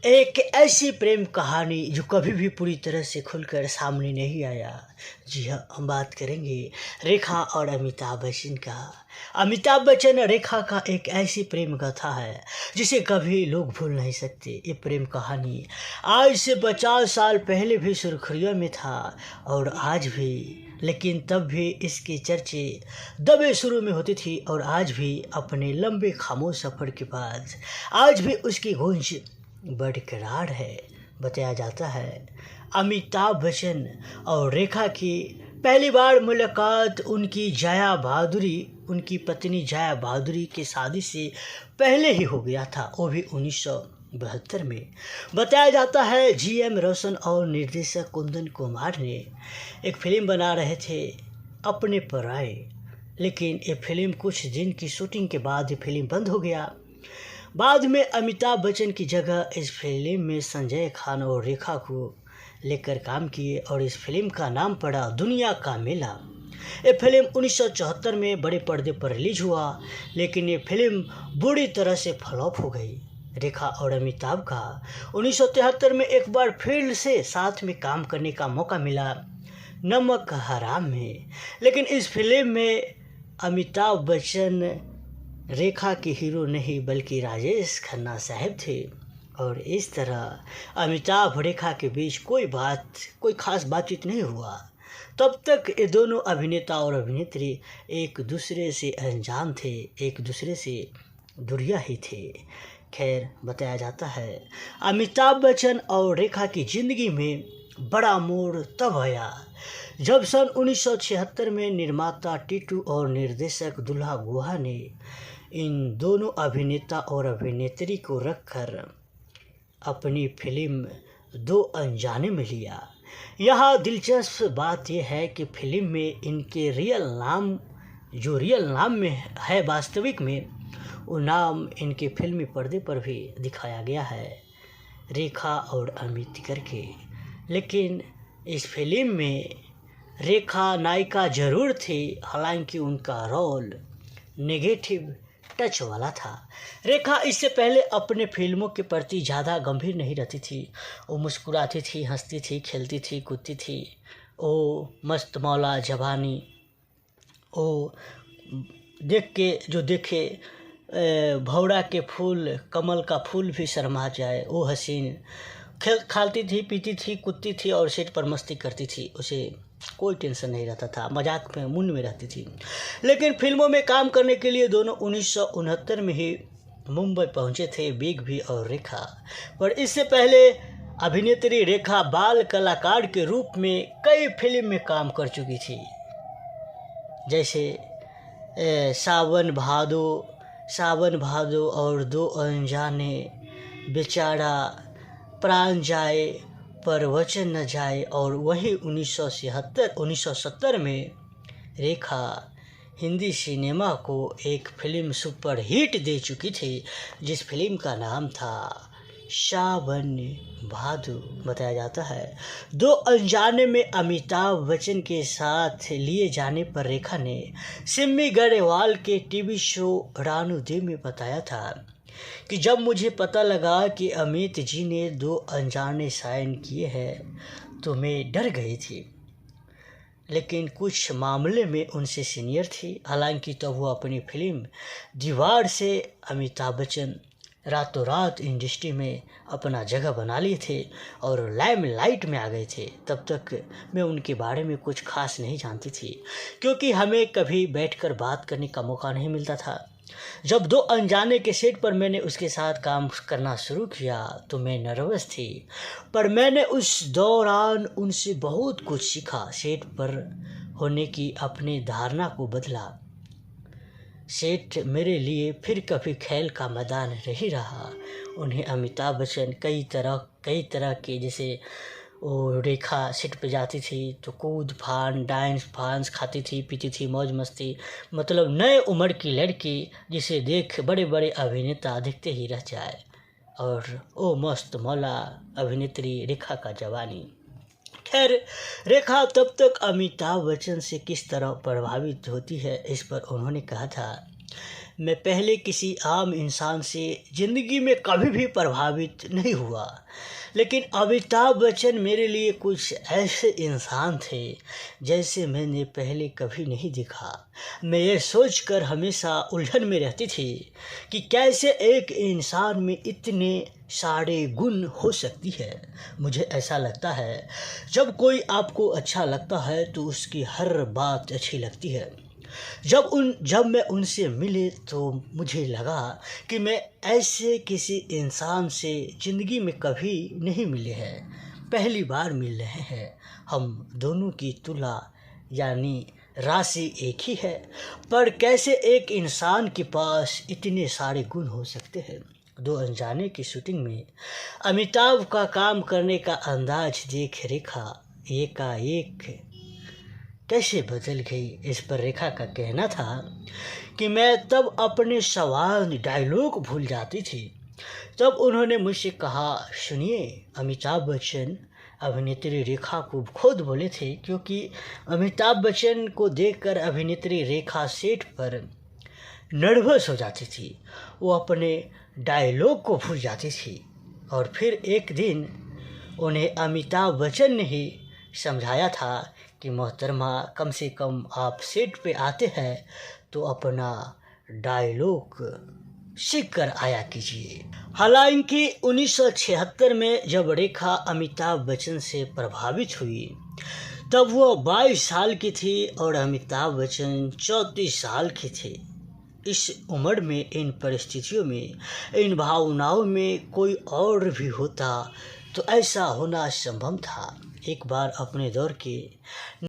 एक ऐसी प्रेम कहानी जो कभी भी पूरी तरह से खुलकर सामने नहीं आया। जी हाँ, हम बात करेंगे रेखा और अमिताभ बच्चन का। अमिताभ बच्चन और रेखा का एक ऐसी प्रेम कथा है जिसे कभी लोग भूल नहीं सकते। ये प्रेम कहानी आज से 50 साल पहले भी सुर्खियों में था और आज भी, लेकिन तब भी इसके चर्चे दबे शुरू में होती थी और आज भी अपने लंबे खामोश सफ़र के बाद आज भी उसकी गूंज बरकरार है। बताया जाता है अमिताभ बच्चन और रेखा की पहली बार मुलाकात उनकी पत्नी जया बहादुरी की शादी से पहले ही हो गया था, वो भी 1972 में। बताया जाता है GM रोशन और निर्देशक कुंदन कुमार ने एक फिल्म बना रहे थे अपने पराए, लेकिन ये फिल्म कुछ दिन की शूटिंग के बाद ये फिल्म बंद हो गया। बाद में अमिताभ बच्चन की जगह इस फिल्म में संजय खान और रेखा को लेकर काम किए और इस फिल्म का नाम पड़ा दुनिया का मेला। ये फिल्म 1974 में बड़े पर्दे पर रिलीज हुआ, लेकिन ये फिल्म बुरी तरह से फ्लॉप हो गई। रेखा और अमिताभ का 1973 में एक बार फिर से साथ में काम करने का मौका मिला नमक हराम में, लेकिन इस फिल्म में अमिताभ बच्चन रेखा के हीरो नहीं बल्कि राजेश खन्ना साहब थे और इस तरह अमिताभ रेखा के बीच कोई खास बातचीत नहीं हुआ। तब तक ये दोनों अभिनेता और अभिनेत्री एक दूसरे से अनजान थे, एक दूसरे से दुरिया ही थे। खैर, बताया जाता है अमिताभ बच्चन और रेखा की ज़िंदगी में बड़ा मोड़ तब आया जब सन 1976 में निर्माता टीटू और निर्देशक दुल्हा गुहा ने इन दोनों अभिनेता और अभिनेत्री को रखकर अपनी फिल्म दो अनजाने में लिया। यहाँ दिलचस्प बात यह है कि फिल्म में इनके रियल नाम में है वास्तविक में, वो नाम इनके फिल्मी पर्दे पर भी दिखाया गया है, रेखा और अमित करके। लेकिन इस फिल्म में रेखा नायिका ज़रूर थी, हालांकि उनका रोल नेगेटिव टच वाला था। रेखा इससे पहले अपने फिल्मों के प्रति ज़्यादा गंभीर नहीं रहती थी। वो मुस्कुराती थी, हंसती थी, खेलती थी, कूदती थी। वो मस्त मौला जवानी, वो देखे भौरा के फूल, कमल का फूल भी शर्मा जाए, वो हसीन खाती थी, पीती थी, कूदती थी और सेट पर मस्ती करती थी। उसे कोई टेंशन नहीं रहता था, मजाक में मुंड में रहती थी। लेकिन फिल्मों में काम करने के लिए दोनों 1969 में ही मुंबई पहुंचे थे, बिग बी और रेखा। पर इससे पहले अभिनेत्री रेखा बाल कलाकार के रूप में कई फिल्म में काम कर चुकी थी, जैसे सावन भादो और दो अनजाने, बेचारा, प्राण जाए पर वचन न जाए। और वहीं 1970 में रेखा हिंदी सिनेमा को एक फिल्म सुपर हिट दे चुकी थी, जिस फिल्म का नाम था सावन भादो। बताया जाता है दो अनजाने में अमिताभ बच्चन के साथ लिए जाने पर रेखा ने सिम्मी गरेवाल के टीवी शो रानू दे में बताया था कि जब मुझे पता लगा कि अमित जी ने दो अनजाने साइन किए हैं तो मैं डर गई थी, लेकिन कुछ मामले में उनसे सीनियर थी। हालांकि तब वो अपनी फिल्म दीवार से अमिताभ बच्चन रातों रात इंडस्ट्री में अपना जगह बना लिए थे और लाइमलाइट में आ गए थे। तब तक मैं उनके बारे में कुछ खास नहीं जानती थी, क्योंकि हमें कभी बैठकर बात करने का मौका नहीं मिलता था। जब दो अनजाने के सेट पर मैंने उसके साथ काम करना शुरू किया तो मैं नर्वस थी, पर मैंने उस दौरान उनसे बहुत कुछ सीखा। सेट पर होने की अपनी धारणा को बदला। सेट मेरे लिए फिर कभी खेल का मैदान नहीं रहा। उन्हें अमिताभ बच्चन कई तरह के, जैसे वो रेखा सेट पे जाती थी तो कूद फान, डांस खाती थी, पीती थी, मौज मस्ती, मतलब नए उम्र की लड़की जिसे देख बड़े बड़े अभिनेता देखते ही रह जाए। और ओ मस्त मौला अभिनेत्री रेखा का जवानी। खैर, रेखा तब तक अमिताभ बच्चन से किस तरह प्रभावित होती है, इस पर उन्होंने कहा था, मैं पहले किसी आम इंसान से ज़िंदगी में कभी भी प्रभावित नहीं हुआ, लेकिन अमिताभ बच्चन मेरे लिए कुछ ऐसे इंसान थे जैसे मैंने पहले कभी नहीं देखा। मैं ये सोचकर हमेशा उलझन में रहती थी कि कैसे एक इंसान में इतने सारे गुण हो सकती है। मुझे ऐसा लगता है जब कोई आपको अच्छा लगता है तो उसकी हर बात अच्छी लगती है। जब मैं उनसे मिले तो मुझे लगा कि मैं ऐसे किसी इंसान से ज़िंदगी में कभी नहीं मिले हैं, पहली बार मिल रहे हैं। हम दोनों की तुला यानी राशि एक ही है, पर कैसे एक इंसान के पास इतने सारे गुण हो सकते हैं। दो अनजाने की शूटिंग में अमिताभ का काम करने का अंदाज देख रेखा एकाएक कैसे बदल गई। इस पर रेखा का कहना था कि मैं तब अपने सवाल डायलॉग भूल जाती थी। तब उन्होंने मुझसे कहा, सुनिए, अमिताभ बच्चन अभिनेत्री रेखा को खुद बोले थे, क्योंकि अमिताभ बच्चन को देखकर अभिनेत्री रेखा सेट पर नर्वस हो जाती थी, वो अपने डायलॉग को भूल जाती थी। और फिर एक दिन उन्हें अमिताभ बच्चन ने ही समझाया था कि मोहतरमा, कम से कम आप सेट पे आते हैं तो अपना डायलॉग सीख कर आया कीजिए। हालांकि 1976 में जब रेखा अमिताभ बच्चन से प्रभावित हुई तब वो 22 साल की थी और अमिताभ बच्चन 34 साल के थे। इस उम्र में, इन परिस्थितियों में, इन भावनाओं में कोई और भी होता तो ऐसा होना संभव था। एक बार अपने दौर के